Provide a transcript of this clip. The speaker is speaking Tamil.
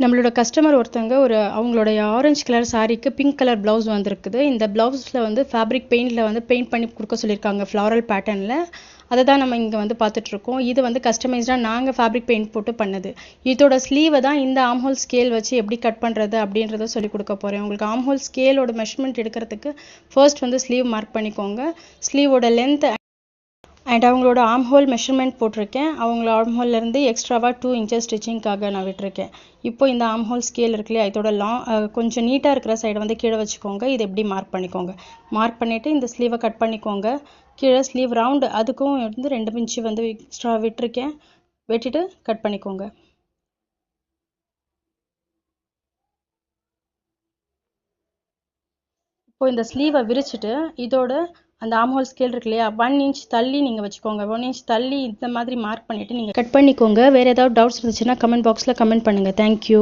நம்மளோட கஸ்டமர் ஒருத்தவங்க அவங்களுடைய ஆரஞ்சு கலர் சாரீக்கு பிங்க் கலர் ப்ளவுஸ் வந்திருக்குது. இந்த ப்ளவுஸில் வந்து ஃபேப்ரிக் பெயிண்டில் பெயிண்ட் பண்ணி கொடுக்க சொல்லியிருக்காங்க ஃப்ளாரல் பேட்டர்னில். அதை தான் நம்ம இங்கே பார்த்துட்ருக்கோம். இது கஸ்டமைஸ்டாக நாங்கள் ஃபேப்ரிக் பெயிண்ட் போட்டு பண்ணது. இதோட ஸ்லீவை தான் இந்த ஆம்ஹோல் ஸ்கேல் வச்சு எப்படி கட் பண்ணுறது அப்படின்றத சொல்லி கொடுக்க போகிறேன். உங்களுக்கு ஆம்ஹோல் ஸ்கேலோட மெஷர்மெண்ட் எடுக்கிறதுக்கு ஃபர்ஸ்ட் ஸ்லீவ் மார்க் பண்ணிக்கோங்க. ஸ்லீவோட லென்த் அண்ட் அவங்களோட ஆம்ஹோல் மெஷர்மெண்ட் போட்டிருக்கேன். அவங்களோட ஆம்ஹோல்லேருந்து எக்ஸ்ட்ராவாக 2 inches ஸ்டிச்சிங்காக நான் விட்டுருக்கேன். இப்போ இந்த ஆம்ஹோல் ஸ்கேல் இருக்கு இல்லையா, இதோட கொஞ்சம் நீட்டாக இருக்கிற சைடை கீழே வச்சுக்கோங்க. இது எப்படி மார்க் பண்ணிக்கோங்க. மார்க் பண்ணிவிட்டு இந்த ஸ்லீவை கட் பண்ணிக்கோங்க. கீழே ஸ்லீவ் ரவுண்டு அதுக்கும் 2 inch எக்ஸ்ட்ரா விட்டுருக்கேன். வெட்டிட்டு கட் பண்ணிக்கோங்க. இப்போ இந்த ஸ்லீவை விரிச்சிட்டு இதோட அந்த ஆம்ஹோல் ஸ்கேல் இருக்கு இல்லையா, 1 inch தள்ளி நீங்கள் வச்சுக்கோங்க. 1 inch தள்ளி இந்த மாதிரி மார்க் பண்ணிவிட்டு நீங்கள் கட் பண்ணிக்கோங்க. வேறு ஏதாவது டவுட்ஸ் இருந்துச்சுன்னா கமெண்ட் பாக்ஸில் கமெண்ட் பண்ணுங்கள். தேங்க்யூ.